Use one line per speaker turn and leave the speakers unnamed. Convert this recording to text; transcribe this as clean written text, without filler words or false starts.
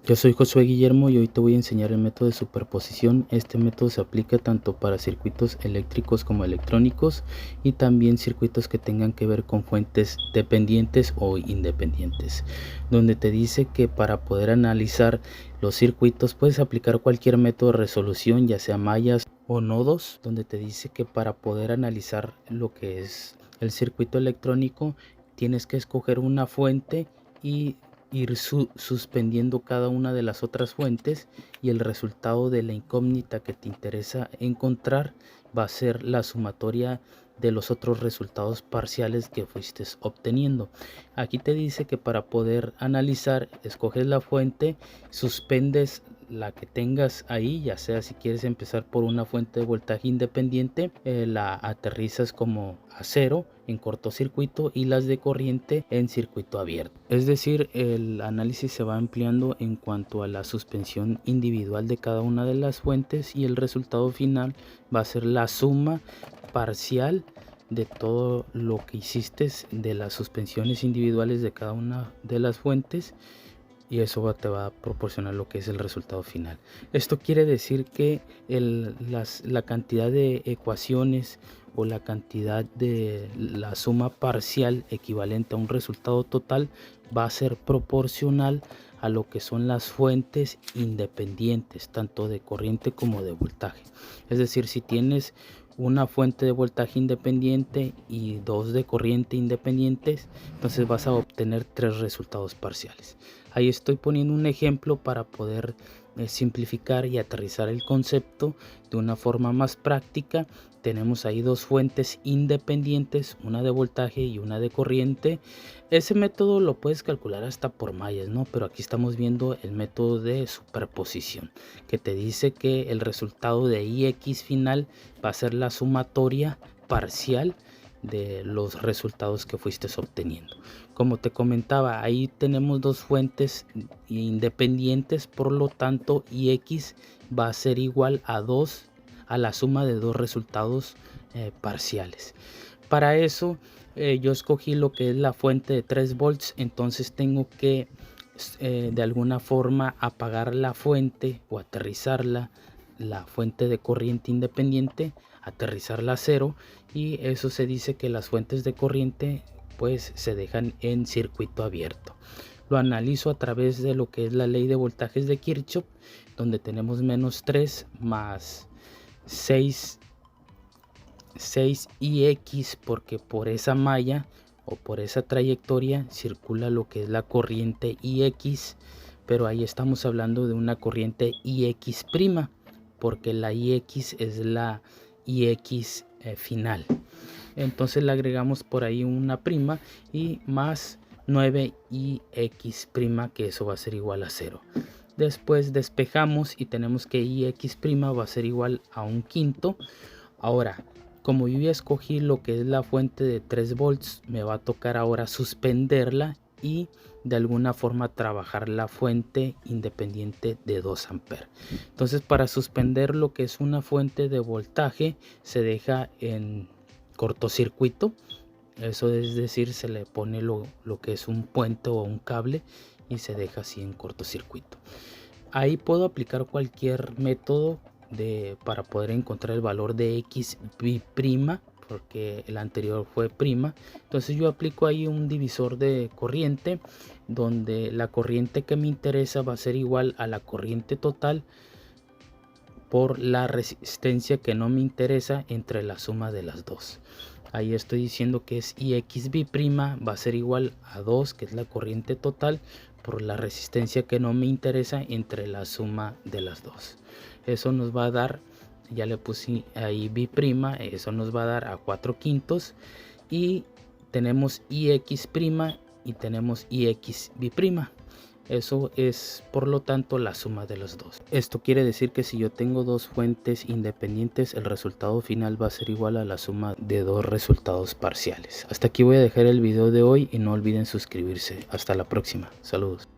Yo soy Josué Guillermo y hoy te voy a enseñar el método de superposición. Este método se aplica tanto para circuitos eléctricos como electrónicos y también circuitos que tengan que ver con fuentes dependientes o independientes, donde te dice que para poder analizar los circuitos puedes aplicar cualquier método de resolución, ya sea mallas o nodos, donde te dice que para poder analizar lo que es el circuito electrónico tienes que escoger una fuente y ir suspendiendo cada una de las otras fuentes, y el resultado de la incógnita que te interesa encontrar va a ser la sumatoria de los otros resultados parciales que fuiste obteniendo. Aquí te dice que para poder analizar, escoges la fuente, suspendes la que tengas ahí, ya sea si quieres empezar por una fuente de voltaje independiente, la aterrizas como a cero en cortocircuito y las de corriente en circuito abierto. Es decir, el análisis se va ampliando en cuanto a la suspensión individual de cada una de las fuentes, y el resultado final va a ser la suma parcial de todo lo que hiciste de las suspensiones individuales de cada una de las fuentes, y eso te va a proporcionar lo que es el resultado final. Esto quiere decir que la cantidad de ecuaciones o la cantidad de la suma parcial equivalente a un resultado total va a ser proporcional a lo que son las fuentes independientes, tanto de corriente como de voltaje. Es decir, si tienes una fuente de voltaje independiente y dos de corriente independientes, entonces vas a obtener tres resultados parciales. Ahí estoy poniendo un ejemplo para poder simplificar y aterrizar el concepto de una forma más práctica. Tenemos ahí dos fuentes independientes, una de voltaje y una de corriente. Ese método lo puedes calcular hasta por mallas, ¿no? Pero aquí estamos viendo el método de superposición, que te dice que el resultado de Ix final va a ser la sumatoria parcial de los resultados que fuiste obteniendo. Como te comentaba, ahí tenemos dos fuentes independientes, por lo tanto Ix va a ser igual a 2 a la suma de dos resultados parciales. Para eso yo escogí lo que es la fuente de 3 volts, entonces tengo que de alguna forma apagar la fuente o aterrizarla, la fuente de corriente independiente, aterrizarla a cero, y eso se dice que las fuentes de corriente pues se dejan en circuito abierto. Lo analizo a través de lo que es la ley de voltajes de Kirchhoff, donde tenemos menos 3 más 6 Ix, porque por esa malla o por esa trayectoria circula lo que es la corriente Ix, pero ahí estamos hablando de una corriente Ix', porque la Ix es la Ix final. Entonces le agregamos por ahí una prima y más 9Ix', que eso va a ser igual a 0. Después despejamos y tenemos que Ix' va a ser igual a un quinto. Ahora, como yo ya escogí lo que es la fuente de 3 volts, me va a tocar ahora suspenderla y de alguna forma trabajar la fuente independiente de 2 amperes. Entonces, para suspender lo que es una fuente de voltaje, se deja en cortocircuito. Eso es decir, se le pone lo que es un puente o un cable y se deja así en cortocircuito. Ahí puedo aplicar cualquier método para poder encontrar el valor de X bi', porque el anterior fue prima. Entonces yo aplico ahí un divisor de corriente, donde la corriente que me interesa va a ser igual a la corriente total por la resistencia que no me interesa entre la suma de las dos. Ahí estoy diciendo que es Ix bi' va a ser igual a 2, que es la corriente total, por la resistencia que no me interesa entre la suma de las dos. Eso nos va a dar, ya le puse ahí bi', eso nos va a dar a 4/5, y tenemos Ix' y tenemos Ix bi'. Eso es por lo tanto la suma de los dos. Esto quiere decir que si yo tengo dos fuentes independientes, el resultado final va a ser igual a la suma de dos resultados parciales. Hasta aquí voy a dejar el video de hoy y no olviden suscribirse. Hasta la próxima. Saludos.